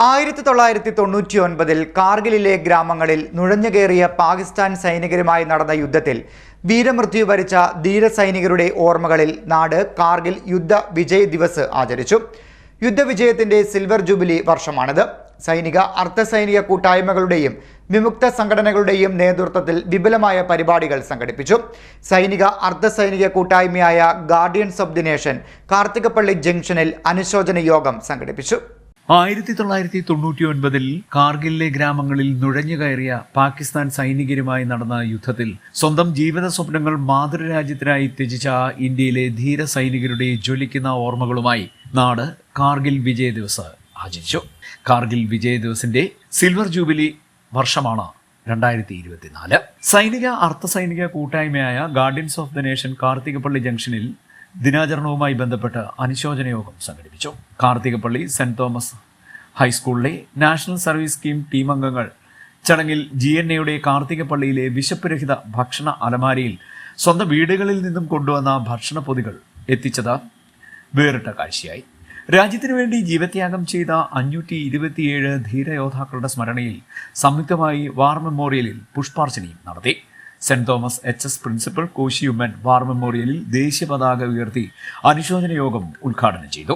1999 കാർഗിലിലെ ഗ്രാമങ്ങളിൽ നുഴഞ്ഞുകയറിയ പാകിസ്ഥാൻ സൈനികരുമായി നടന്ന യുദ്ധത്തിൽ വീരമൃത്യു വരിച്ച ധീരസൈനികരുടെ ഓർമ്മകളിൽ നാട് കാർഗിൽ യുദ്ധ വിജയ് ദിവസ് ആചരിച്ചു. യുദ്ധവിജയത്തിന്റെ സിൽവർ ജൂബിലി വർഷമാണിത്. സൈനിക അർദ്ധസൈനിക കൂട്ടായ്മകളുടെയും വിമുക്ത സംഘടനകളുടെയും നേതൃത്വത്തിൽ വിപുലമായ പരിപാടികൾ സംഘടിപ്പിച്ചു. സൈനിക അർദ്ധസൈനിക കൂട്ടായ്മയായ guardians of the nation Karthikappally ജംഗ്ഷനിൽ അനുശോചന യോഗം സംഘടിപ്പിച്ചു. 1999 കാർഗിലിലെ ഗ്രാമങ്ങളിൽ നുഴഞ്ഞുകയറിയ പാകിസ്ഥാൻ സൈനികരുമായി നടന്ന യുദ്ധത്തിൽ സ്വന്തം ജീവിത സ്വപ്നങ്ങൾ മാതൃരാജ്യത്തിനായി ത്യജിച്ച ഇന്ത്യയിലെ ധീര സൈനികരുടെ ജ്വലിക്കുന്ന ഓർമ്മകളുമായി നാട് കാർഗിൽ വിജയ് ദിവസ് ആചരിച്ചു. കാർഗിൽ വിജയ് ദിവസിന്റെ സിൽവർ ജൂബിലി വർഷമാണ് 2024. സൈനിക അർദ്ധസൈനിക കൂട്ടായ്മയായ guardians of the nation Karthikappally ജംഗ്ഷനിൽ ദിനാചരണവുമായി ബന്ധപ്പെട്ട് അനുശോചന യോഗം സംഘടിപ്പിച്ചു. കാർത്തികപ്പള്ളി സെന്റ് തോമസ് ഹൈസ്കൂളിലെ നാഷണൽ സർവീസ് സ്കീം ടീം അംഗങ്ങൾ ചടങ്ങിൽ GNAയുടെ കാർത്തികപ്പള്ളിയിലെ വിശപ്പുരഹിത ഭക്ഷണ അലമാരയിൽ സ്വന്തം വീടുകളിൽ നിന്നും കൊണ്ടുവന്ന ഭക്ഷണ പൊതികൾ എത്തിച്ചത് വേറിട്ട കാഴ്ചയായി. രാജ്യത്തിനു വേണ്ടി ജീവത്യാഗം ചെയ്ത 527 ധീരയോദ്ധാക്കളുടെ സ്മരണയിൽ സംയുക്തമായി വാർ മെമ്മോറിയലിൽ പുഷ്പാർച്ചനയും നടത്തി. Saint Thomas HS principal Koshiyumman war മെമ്മോറിയലിൽ ദേശീയ പതാക ഉയർത്തി അനുശോചന യോഗം ഉദ്ഘാടനം ചെയ്തു.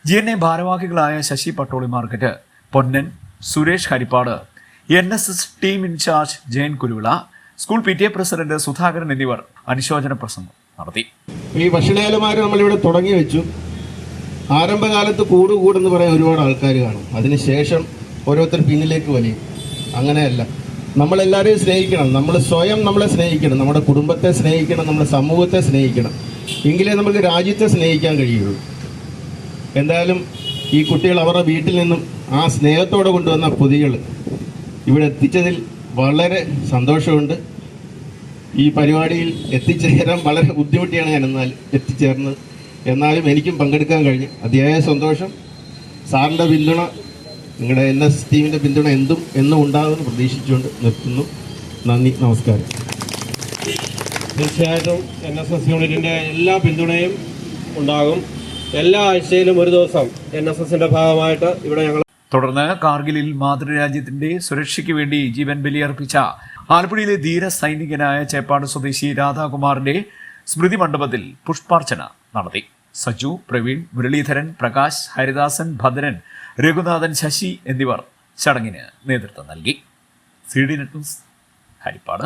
GNA ഭാരവാഹികളായ Sasi Pattoli market, Ponnan, Suresh Harippad, NSS team in-charge Jayan Kuruvila, school PTA president Sudhakaran എന്നിവർ അനുശോചന പ്രസംഗം നടത്തി. ഈ ഭക്ഷണാലമാര് നമ്മളിവിടെ തുടങ്ങി വെച്ചു. ആരംഭകാലത്ത് കൂടുകൂടെന്ന് പറയാൻ ഒരുപാട് ആൾക്കാർ കാണും. അതിനുശേഷം ഓരോരുത്തർ പിന്നിലേക്ക് വലിയും. അങ്ങനെയല്ല, നമ്മളെല്ലാവരെയും സ്നേഹിക്കണം. നമ്മൾ സ്വയം നമ്മളെ സ്നേഹിക്കണം, നമ്മുടെ കുടുംബത്തെ സ്നേഹിക്കണം, നമ്മുടെ സമൂഹത്തെ സ്നേഹിക്കണം. എങ്കിലേ നമുക്ക് രാജ്യത്തെ സ്നേഹിക്കാൻ കഴിയുള്ളൂ. എന്തായാലും ഈ കുട്ടികൾ അവരുടെ വീട്ടിൽ നിന്നും ആ സ്നേഹത്തോടെ കൊണ്ടുവന്ന പൊതികൾ ഇവിടെ എത്തിച്ചതിൽ വളരെ സന്തോഷമുണ്ട്. ഈ പരിപാടിയിൽ എത്തിച്ചേരാൻ വളരെ ബുദ്ധിമുട്ടിയാണ് ഞാൻ എത്തിച്ചേർന്നത്. എന്നാലും എനിക്കും പങ്കെടുക്കാൻ കഴിഞ്ഞു. അതിയായ സന്തോഷം. സാറിൻ്റെ പിന്തുണ, നിങ്ങളുടെ NS ടീമിൻ്റെ പിന്തുണ എന്നും ഉണ്ടാകുമെന്ന് പ്രതീക്ഷിച്ചുകൊണ്ട് നിർത്തുന്നു. നന്ദി, നമസ്കാരം. തീർച്ചയായിട്ടും NSS യൂണിറ്റിൻ്റെ എല്ലാ പിന്തുണയും ഉണ്ടാകും. എല്ലാ ആഴ്ചയിലും ഒരു ദിവസം NSSന്റെ ഭാഗമായിട്ട് ഇവിടെ ഞങ്ങൾ. തുടർന്ന് കാർഗിലിൽ മാതൃരാജ്യത്തിന്റെ സുരക്ഷയ്ക്ക് വേണ്ടി ജീവൻ ബലിയർപ്പിച്ച ആലപ്പുഴയിലെ ധീര സൈനികനായ ചേപ്പാട് സ്വദേശി രാധാകുമാറിന്റെ സ്മൃതി മണ്ഡപത്തിൽ പുഷ്പാർച്ചന നടത്തി. സജു, പ്രവീൺ, മുരളീധരൻ, പ്രകാശ്, ഹരിദാസൻ, ഭദ്രൻ, രഘുനാഥൻ, ശശി എന്നിവർ ചടങ്ങിന് നേതൃത്വം നൽകി. CD net news, Harippad.